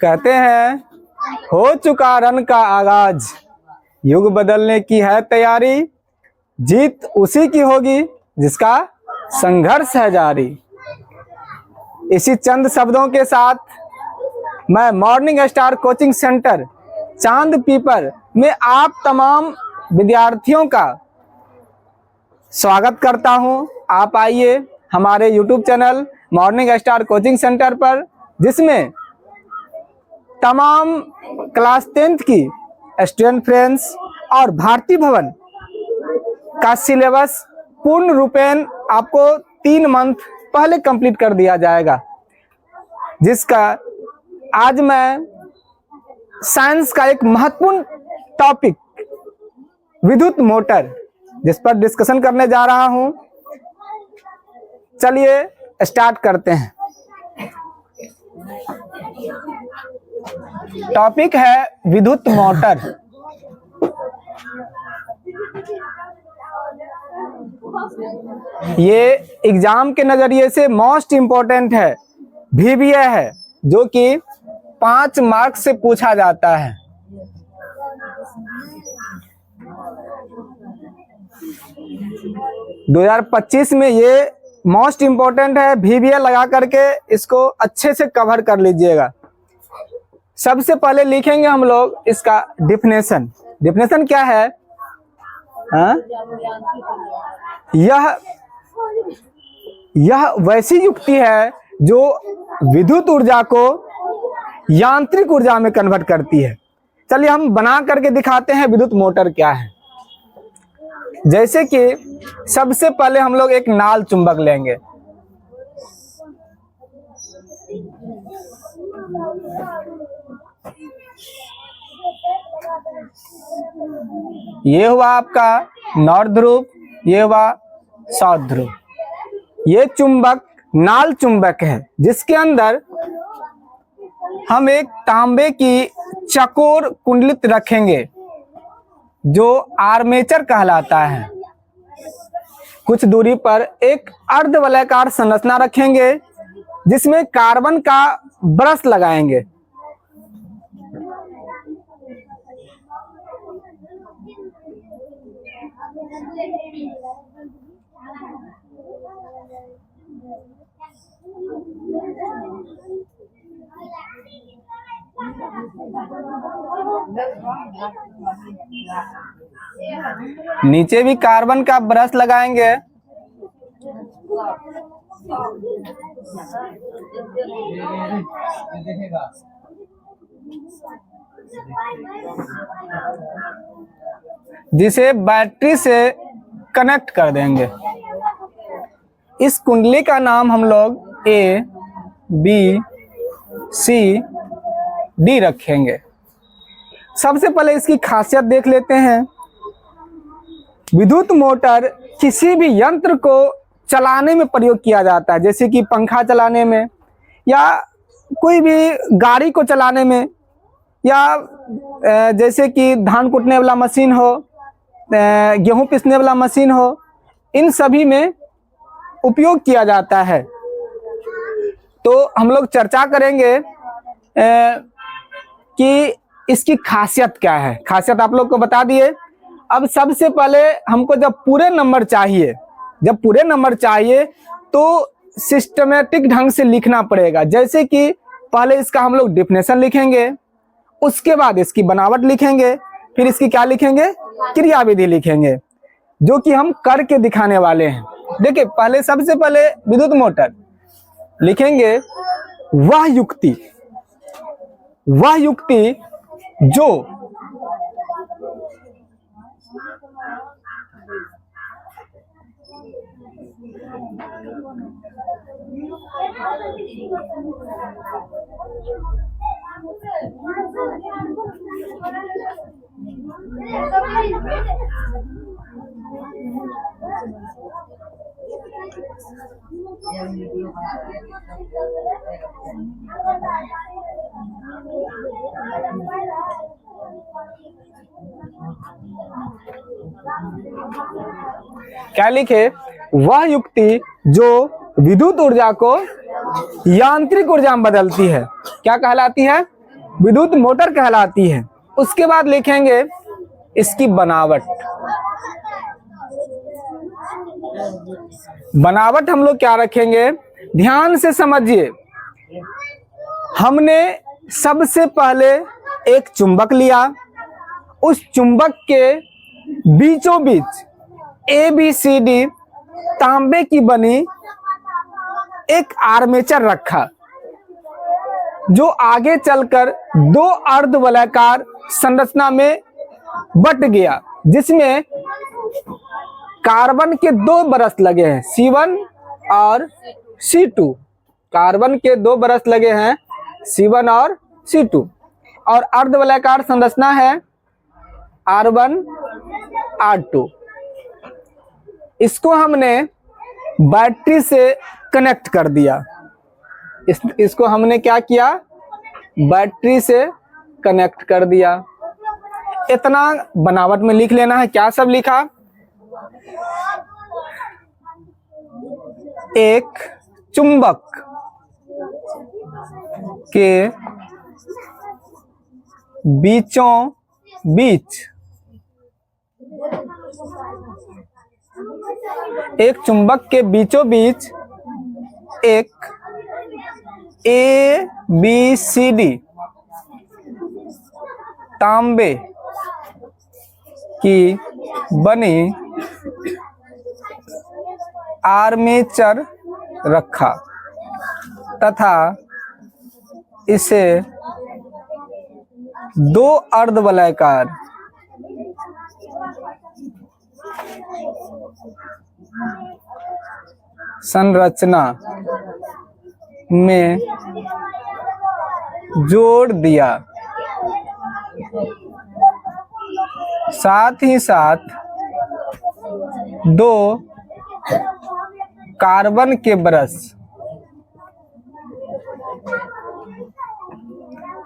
कहते हैं हो चुका रन का आगाज, युग बदलने की है तैयारी, जीत उसी की होगी जिसका संघर्ष है जारी। इसी चंद शब्दों के साथ मैं मॉर्निंग स्टार कोचिंग सेंटर चांद पीपर में आप तमाम विद्यार्थियों का स्वागत करता हूं। आप आइए हमारे YouTube channel morning star coaching centre पर, जिसमें तमाम क्लास 10th की स्टूडेंट फ्रेंड्स और भारती भवन का सिलेबस पूर्ण रूपेण आपको 3 मंथ पहले कंप्लीट कर दिया जाएगा, जिसका आज मैं साइंस का एक महत्वपूर्ण टॉपिक विद्युत मोटर जिस पर डिस्कशन करने जा रहा हूं। चलिए स्टार्ट करते हैं। टॉपिक है विद्युत मोटर। ये एग्जाम के नजरिए से मोस्ट इंपॉर्टेंट है, VBA है, जो कि 5 मार्क्स से पूछा जाता है। दो 2025 में ये मोस्ट इंपॉर्टेंट है, VBA लगा करके इसको अच्छे से कवर कर लीजिएगा। सबसे पहले लिखेंगे हम लोग इसका डिफिनेशन। डिफिनेशन क्या है? यह वैसी युक्ति है जो विद्युत ऊर्जा को यांत्रिक ऊर्जा में कन्वर्ट करती है। चलिए हम बना करके दिखाते हैं विद्युत मोटर क्या है। जैसे कि सबसे पहले हम लोग एक नाल चुंबक लेंगे। ये हुआ आपका नॉर्थ ध्रुव, ये हुआ साउथ ध्रुव। ये चुंबक नाल चुंबक है, जिसके अंदर हम एक तांबे की चकोर कुंडलित रखेंगे जो आर्मेचर कहलाता है। कुछ दूरी पर एक अर्धवलयाकार संरचना रखेंगे जिसमें कार्बन का ब्रश लगाएंगे। नीचे भी कार्बन का ब्रश लगाएंगे। जिसे बैटरी से कनेक्ट कर देंगे। इस कुंडली का नाम हम लोग A, B, C, D रखेंगे। सबसे पहले इसकी खासियत देख लेते हैं। विद्युत मोटर किसी भी यंत्र को चलाने में प्रयोग किया जाता है, जैसे कि पंखा चलाने में, या कोई भी गाड़ी को चलाने में, या जैसे कि धान कुटने वाला मशीन हो, गेहूं पीसने वाला मशीन हो, इन सभी में उपयोग किया जाता है। तो हम लोग चर्चा करेंगे कि इसकी खासियत क्या है। खासियत आप लोग को बता दिए। अब सबसे पहले हमको जब पूरे नंबर चाहिए तो सिस्टमेटिक ढंग से लिखना पड़ेगा। जैसे कि पहले इसका हम लोग डिफिनेशन लिखेंगे, उसके बाद इसकी बनावट लिखेंगे, फिर इसकी क्या लिखेंगे, क्रियाविधि लिखेंगे, जो कि हम करके दिखाने वाले हैं। देखिए पहले सबसे पहले विद्युत मोटर लिखेंगे वह युक्ति जो क्या लिखे, वह युक्ति जो विद्युत ऊर्जा को यांत्रिक ऊर्जा में बदलती है। क्या कहलाती है? विद्युत मोटर कहलाती है। उसके बाद लिखेंगे इसकी बनावट। बनावट हम लोग क्या रखेंगे, ध्यान से समझिए। हमने सबसे पहले एक चुंबक लिया, उस चुंबक के बीचों बीच ABCD तांबे की बनी एक आर्मेचर रखा, जो आगे चलकर दो अर्धवलयाकार संरचना में बट गया, जिसमें कार्बन के दो बरस लगे हैं, C1 और C2। कार्बन के दो बरस लगे हैं, C1 और C2, और अर्धवलयाकार संरचना है R1 R2। इसको हमने बैटरी से कनेक्ट कर दिया। इसको हमने क्या किया, बैटरी से कनेक्ट कर दिया। इतना बनावट में लिख लेना है। क्या सब लिखा, एक चुंबक के बीचों बीच, एक चुंबक के बीचों बीच एक ABCD तांबे की बनी आर्मेचर रखा तथा इसे दो अर्धवलयाकार संरचना में जोड़ दिया। साथ ही साथ दो कार्बन के ब्रश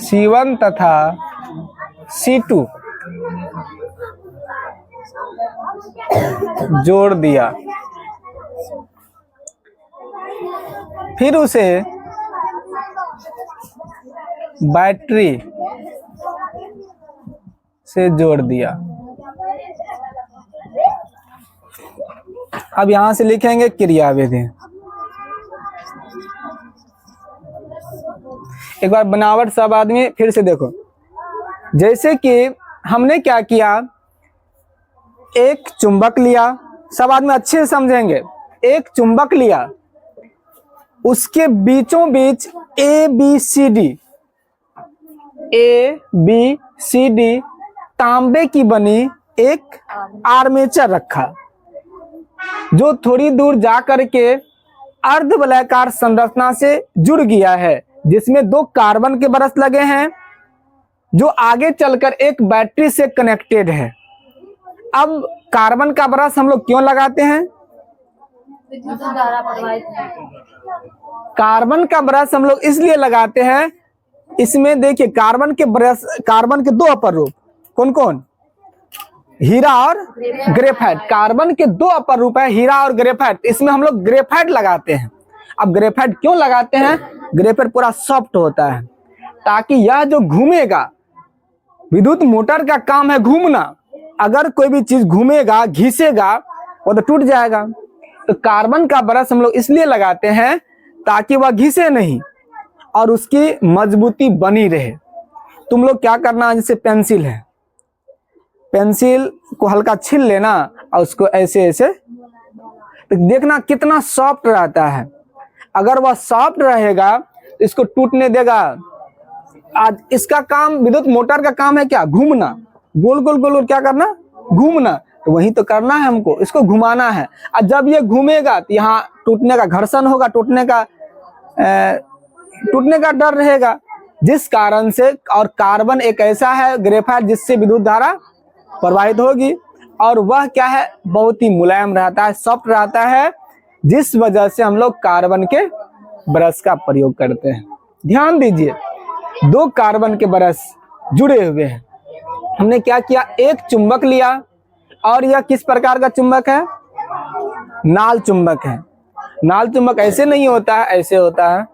C1 तथा C2 जोड़ दिया। फिर उसे बैटरी से जोड़ दिया। अब यहां से लिखेंगे क्रियाविधि। एक बार बनावट सब आदमी फिर से देखो। जैसे कि हमने क्या किया, एक चुंबक लिया, सब आदमी अच्छे से समझेंगे। एक चुंबक लिया, उसके बीचों बीच ABCD तांबे की बनी एक आर्मेचर रखा, जो थोड़ी दूर जा करके अर्धवलयाकार संरचना से जुड़ गया है, जिसमें दो कार्बन के ब्रश लगे हैं, जो आगे चलकर एक बैटरी से कनेक्टेड है। अब कार्बन का ब्रश हम लोग क्यों लगाते हैं, कार्बन का ब्रश हम लोग इसलिए लगाते हैं, इसमें देखिए कार्बन के ब्रश, कार्बन के दो अपर रूप कौन कौन, हीरा और ग्रेफाइट। कार्बन के दो अपर रूप है, हीरा और ग्रेफाइट। इसमें हम लोग ग्रेफाइट लगाते हैं। अब ग्रेफाइट क्यों लगाते हैं, ग्रेफाइट पूरा सॉफ्ट होता है, ताकि यह जो घूमेगा, विद्युत मोटर का काम है घूमना, अगर कोई भी चीज घूमेगा, घिसेगा, वो तो टूट जाएगा। तो कार्बन का ब्रश हम लोग इसलिए लगाते हैं ताकि वह घिसे नहीं और उसकी मजबूती बनी रहे। तुम लोग क्या करना, जैसे पेंसिल है, पेंसिल को हल्का छील लेना और उसको ऐसे ऐसे तो देखना कितना सॉफ्ट रहता है। अगर वह सॉफ्ट रहेगा तो इसको टूटने देगा। आज इसका काम, विद्युत मोटर का काम है क्या, घूमना, गोल गोल गोल गोल क्या करना, घूमना। तो वही तो करना है हमको, इसको घुमाना है। और जब ये घूमेगा तो यहाँ टूटने का घर्षण होगा, टूटने का डर रहेगा, जिस कारण से, और कार्बन एक ऐसा है ग्रेफाइट जिससे विद्युत धारा प्रवाहित होगी, और वह क्या है, बहुत ही मुलायम रहता है, सॉफ्ट रहता है, जिस वजह से हम लोग कार्बन के ब्रश का प्रयोग करते हैं। ध्यान दीजिए, दो कार्बन के ब्रश जुड़े हुए हैं। हमने क्या किया, एक चुंबक लिया, और यह किस प्रकार का चुंबक है, नाल चुंबक है। नाल चुंबक ऐसे नहीं होता है, ऐसे होता है।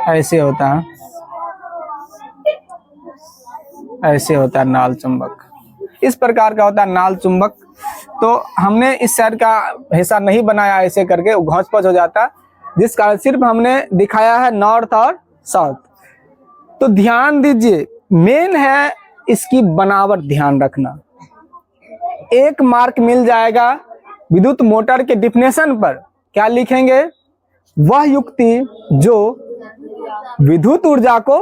ऐसे होता है, ऐसे होता है नाल चुंबक। इस प्रकार का होता है नाल चुंबक। तो हमने इस साइड का हिस्सा नहीं बनाया ऐसे करके, वो घौंच पच हो जाता, जिस कारण सिर्फ हमने दिखाया है नॉर्थ और साउथ। तो ध्यान दीजिए, मेन है इसकी बनावट ध्यान रखना। 1 मार्क मिल जाएगा विद्युत मोटर के डिफिनेशन पर। क्या लिखेंगे? वह युक्ति जो विद्युत ऊर्जा को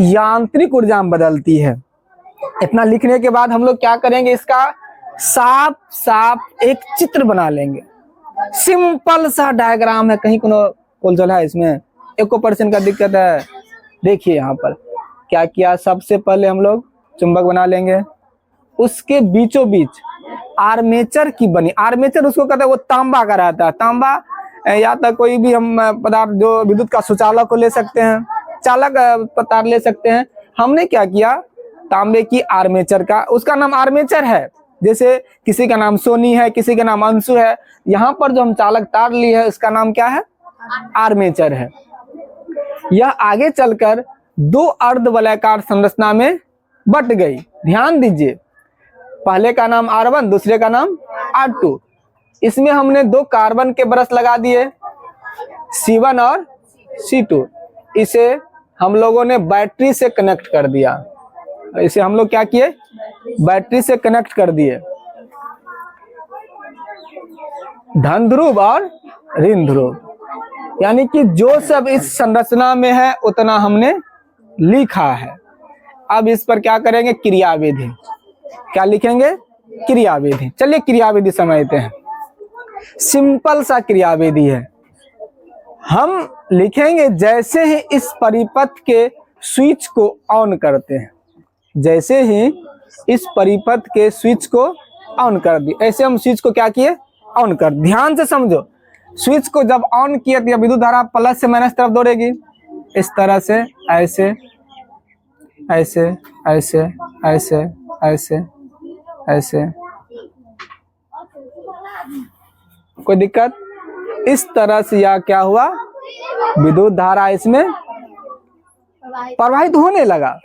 यांत्रिक ऊर्जा में बदलती है। इतना लिखने के बाद हम लोग क्या करेंगे, इसका साफ साफ एक चित्र बना लेंगे। सिंपल सा डायग्राम है, कहीं कोनो कोलजल है इसमें, 1% का दिक्कत है। देखिए यहाँ पर क्या किया, सबसे पहले हम लोग चुंबक बना लेंगे, उसके बीचों बीच आर्मेचर की बनी। आर्मेचर उसको कहते हैं, वो तांबा का रहता है। तांबा या तो कोई भी हम पदार्थ जो विद्युत का सुचालक को ले सकते हैं, चालक पदार्थ ले सकते हैं। हमने क्या किया, तांबे की आर्मेचर का, उसका नाम आर्मेचर है। जैसे किसी का नाम सोनी है, किसी का नाम अंशु है, यहाँ पर जो हम चालक तार ली है उसका नाम क्या है, आर्मेचर है। यह आगे चलकर 2 अर्धवलयाकार संरचना में बट गई। ध्यान दीजिए, पहले का नाम R1, दूसरे का नाम R2। इसमें हमने 2 कार्बन के ब्रश लगा दिए, C1 और C2। इसे हम लोगों ने बैटरी से कनेक्ट कर दिया। इसे हम लोग क्या किए, बैटरी से कनेक्ट कर दिए। धन ध्रुव और ऋण ध्रुव, यानी कि जो सब इस संरचना में है उतना हमने लिखा है। अब इस पर क्या करेंगे, क्रियाविधि। क्या लिखेंगे, क्रियाविधि। चलिए क्रियाविधि समझते हैं। सिंपल सा क्रियाविधि है। हम लिखेंगे जैसे ही इस परिपथ के स्विच को ऑन करते हैं, जैसे ही इस परिपथ के स्विच को ऑन कर दिए, ऐसे हम स्विच को क्या किए, ऑन कर। ध्यान से समझो, स्विच को जब ऑन किया तो विद्युत धारा प्लस से माइनस तरफ दौड़ेगी, इस तरह से, ऐसे ऐसे ऐसे ऐसे ऐसे ऐसे। कोई दिक्कत? इस तरह से या क्या हुआ, विद्युत धारा इसमें प्रवाहित होने लगा।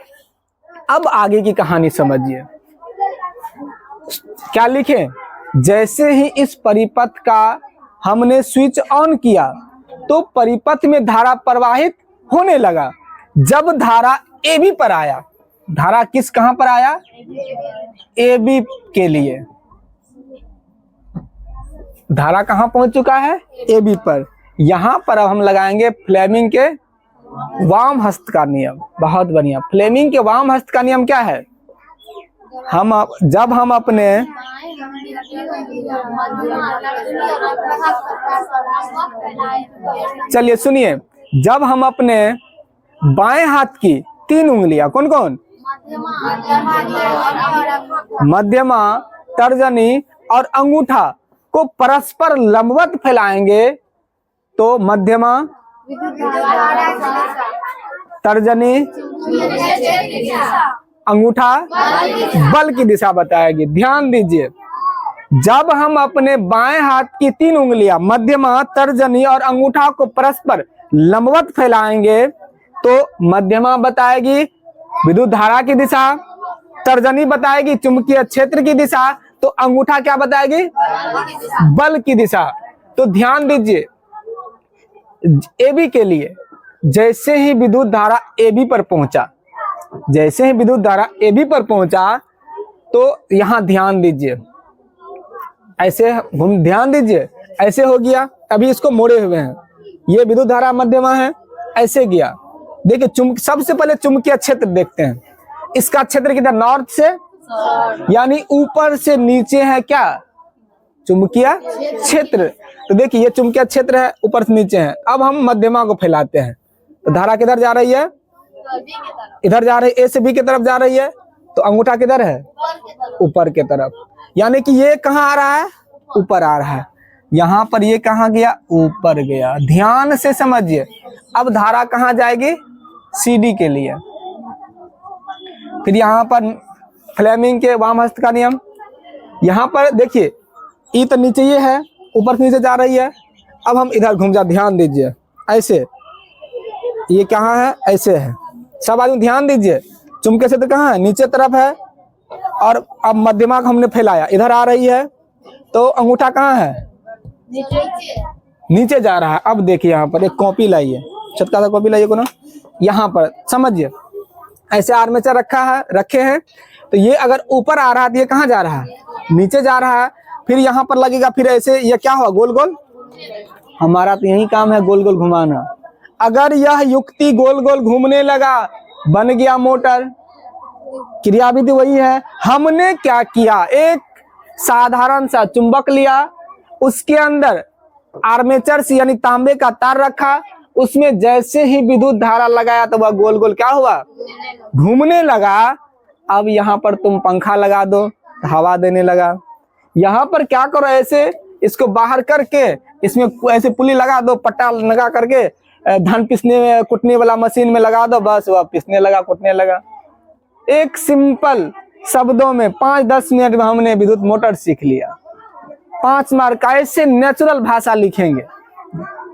अब आगे की कहानी समझिए। क्या लिखे, जैसे ही इस परिपथ का हमने स्विच ऑन किया तो परिपथ में धारा प्रवाहित होने लगा। जब धारा AB पर आया, धारा किस कहां पर आया, AB के लिए। धारा कहां पहुंच चुका है, AB पर। यहां पर अब हम लगाएंगे फ्लेमिंग के वाम हस्त का नियम। बहुत बढ़िया। फ्लेमिंग के वाम हस्त का नियम क्या है, जब हम अपने चलिए सुनिए, जब हम अपने बाएं हाथ की 3 उंगलियां, कौन कौन, मध्यमा, तर्जनी और अंगूठा को परस्पर लंबवत फैलाएंगे तो मध्यमा, तर्जनी, अंगूठा बल की दिशा बताएगी। ध्यान दीजिए, जब हम अपने बाएं हाथ की 3 उंगलियां मध्यमा, तर्जनी और अंगूठा को परस्पर लंबवत फैलाएंगे तो मध्यमा बताएगी विद्युत धारा की दिशा, तर्जनी बताएगी चुंबकीय क्षेत्र की दिशा, तो अंगूठा क्या बताएगी, बल की दिशा। तो ध्यान दीजिए, AB के लिए जैसे ही विद्युत धारा AB पर पहुंचा, जैसे ही विद्युत धारा AB पर पहुंचा तो यहां ध्यान दीजिए, ऐसे ध्यान दीजिए, ऐसे हो गया। अभी इसको मोड़े हुए हैं, ये विद्युत धारा मध्यमा है, ऐसे गया। देखिए सबसे पहले चुंबकीय क्षेत्र देखते हैं। इसका क्षेत्र किधर, नॉर्थ से, यानी ऊपर से नीचे है क्या, चुंबकीय क्षेत्र। तो देखिए ये चुंबकीय क्षेत्र है, ऊपर से नीचे है। अब हम मध्यमा को फैलाते हैं तो धारा किधर जा रही है, इधर जा रही है, A से B की तरफ जा रही है। तो अंगूठा किधर है, ऊपर की तरफ, यानी कि ये कहाँ आ रहा है, ऊपर आ रहा है। यहाँ पर ये कहाँ गया, ऊपर गया। ध्यान से समझिए। अब धारा कहाँ जाएगी, CD के लिए। फिर यहाँ पर फ्लेमिंग के वाम हस्त का नियम, यहाँ पर देखिए E तो नीचे ये है, ऊपर से नीचे जा रही है। अब हम इधर घूम जा, ध्यान दीजिए, ऐसे ये कहाँ है, ऐसे है। सब आदमी ध्यान दीजिए, चुंबकीय क्षेत्र कहाँ है, नीचे तरफ है। और अब मध्यमा हमने फैलाया, इधर आ रही है, तो अंगूठा कहाँ है, नीचे जा रहा है। अब देखिए यहाँ पर एक कॉपी लाइए, छटका सा कॉपी लाइए को ना, यहाँ पर समझिए, ऐसे आर्मेचर रखे हैं। तो ये अगर ऊपर आ रहा है तो ये कहाँ जा रहा है, नीचे जा रहा है। फिर यहाँ पर लगेगा, फिर ऐसे ये क्या हुआ, गोल गोल। हमारा तो यही काम है, गोल गोल घुमाना। अगर यह युक्ति गोल गोल घूमने लगा, बन गया मोटर। क्रियाविधि वही है। हमने क्या किया, एक साधारण सा चुंबक लिया, उसके अंदर आर्मेचर से यानी तांबे का तार रखा, उसमें जैसे ही विद्युत धारा लगाया तो वह गोल गोल क्या हुआ, घूमने लगा। अब यहाँ पर तुम पंखा लगा दो तो हवा देने लगा। यहाँ पर क्या करो, ऐसे इसको बाहर करके इसमें ऐसे पुली लगा दो, पट्टा लगा करके धान पीसने कुटने वाला मशीन में लगा दो, बस वह पीसने लगा, कुटने लगा। एक सिंपल शब्दों में 5-10 मिनट में हमने विद्युत मोटर सीख लिया। 5 मार्क का। ऐसे नेचुरल भाषा लिखेंगे,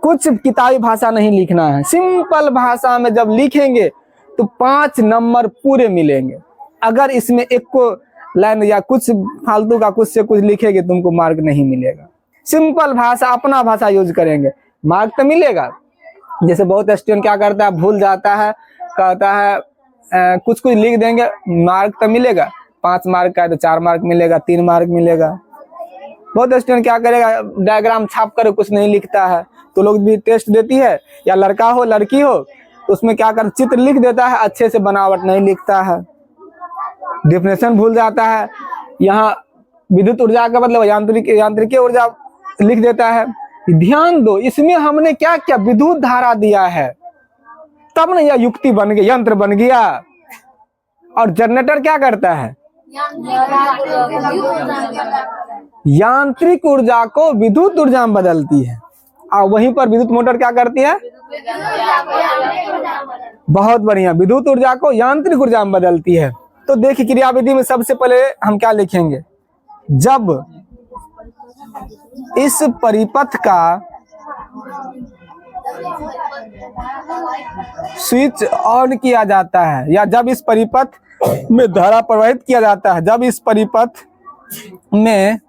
कुछ किताबी भाषा नहीं लिखना है। सिंपल भाषा में जब लिखेंगे तो 5 नंबर पूरे मिलेंगे। अगर इसमें एक को लाइन या कुछ फालतू का कुछ से कुछ लिखेंगे तुमको मार्क नहीं मिलेगा। सिंपल भाषा, अपना भाषा यूज करेंगे, मार्क तो मिलेगा। जैसे बहुत स्टूडेंट क्या करता है, भूल जाता है, कहता है कुछ कुछ लिख देंगे, मार्क तो मिलेगा। 5 मार्क का है तो 4 मार्क मिलेगा, 3 मार्क मिलेगा। बहुत स्टूडेंट क्या करेगा, डायग्राम छाप कर कुछ नहीं लिखता है। तो लोग भी टेस्ट देती है, या लड़का हो लड़की हो, तो उसमें क्या कर चित्र लिख देता है, अच्छे से बनावट नहीं लिखता है, डिफिनेशन भूल जाता है। यहाँ विद्युत ऊर्जा का मतलब यांत्रिक ऊर्जा लिख देता है। ध्यान दो, इसमें हमने क्या किया, विद्युत धारा दिया है, तब ना यह युक्ति बन गई, यंत्र बन गया। और जनरेटर क्या करता है, यांत्रिक ऊर्जा को विद्युत ऊर्जा में बदलती है। और वहीं पर विद्युत मोटर क्या करती है, बहुत बढ़िया, विद्युत ऊर्जा को यांत्रिक ऊर्जा में बदलती है। तो देखिए क्रियाविधि में सबसे पहले हम क्या लिखेंगे, जब इस परिपथ का स्विच ऑन किया जाता है, या जब इस परिपथ में धारा प्रवाहित किया जाता है, जब इस परिपथ में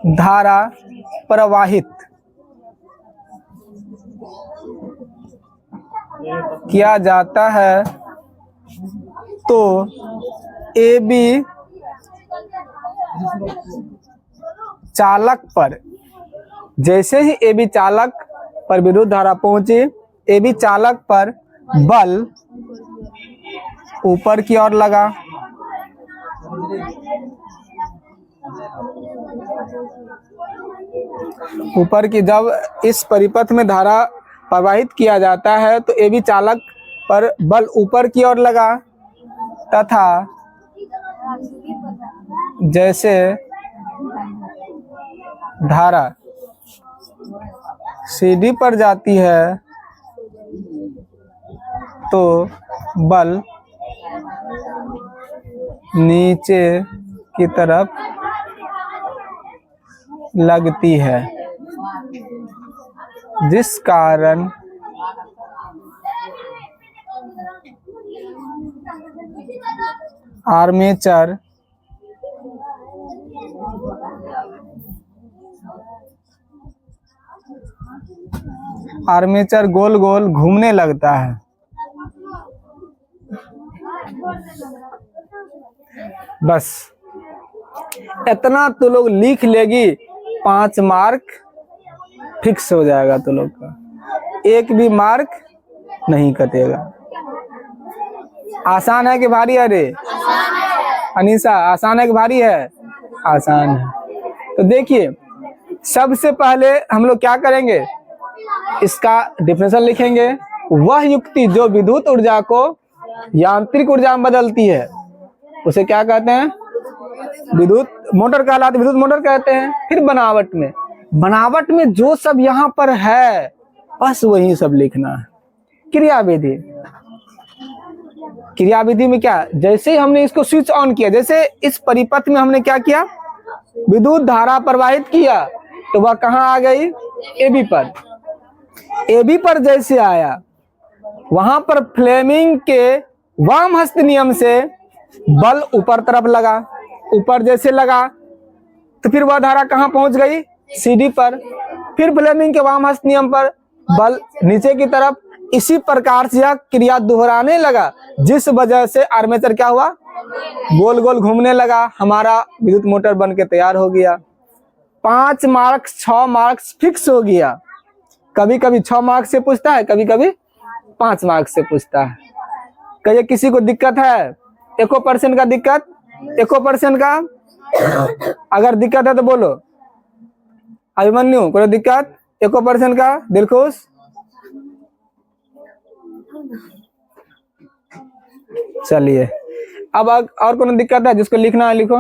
धारा प्रवाहित किया जाता है तो AB चालक पर, जैसे ही AB चालक पर विद्युत धारा पहुंची, AB चालक पर बल ऊपर की ओर लगा। ऊपर की, जब इस परिपथ में धारा प्रवाहित किया जाता है तो AB चालक पर बल ऊपर की ओर लगा, तथा जैसे धारा CD पर जाती है तो बल नीचे की तरफ लगती है, जिस कारण आर्मेचर गोल गोल घूमने लगता है। बस इतना तो लोग लिख लेगी, 5 मार्क फिक्स हो जाएगा तो लोग का, एक भी मार्क नहीं कटेगा। आसान है कि भारी है रे अनीसा, आसान है कि भारी है, आसान है। तो देखिए सबसे पहले हम लोग क्या करेंगे, इसका डिफिनेशन लिखेंगे। वह युक्ति जो विद्युत ऊर्जा को यांत्रिक ऊर्जा में बदलती है उसे क्या कहते हैं, विद्युत मोटर कहलाती, विद्युत मोटर कहते हैं। फिर बनावट में जो सब यहाँ पर है बस वही सब लिखना है। क्रियाविधि में क्या, जैसे ही हमने इसको स्विच ऑन किया, जैसे इस परिपथ में हमने क्या किया, विद्युत धारा प्रवाहित किया, तो वह कहाँ आ गई, AB पर। AB पर जैसे आया वहां पर फ्लेमिंग के वाम हस्त नियम से बल ऊपर तरफ लगा, ऊपर जैसे लगा तो फिर वह धारा कहां पहुंच गई, CD पर। फिर फ्लेमिंग के वाम हस्त नियम पर बल नीचे की तरफ। इसी प्रकार से यह क्रिया दोहराने लगा, जिस वजह से आर्मेचर क्या हुआ, गोल गोल घूमने लगा। हमारा विद्युत मोटर बन के तैयार हो गया। 5 मार्क्स 6 मार्क्स फिक्स हो गया। कभी कभी 6 मार्क्स से पूछता है, कभी कभी 5 मार्क्स से पूछता है। कहिए किसी को दिक्कत है, 1% का दिक्कत, 1% का अगर दिक्कत है तो बोलो। अभिमन्यु कोई दिक्कत 1% का, दिलखुश? चलिए अब और कोनो दिक्कत है जिसको लिखना है लिखो।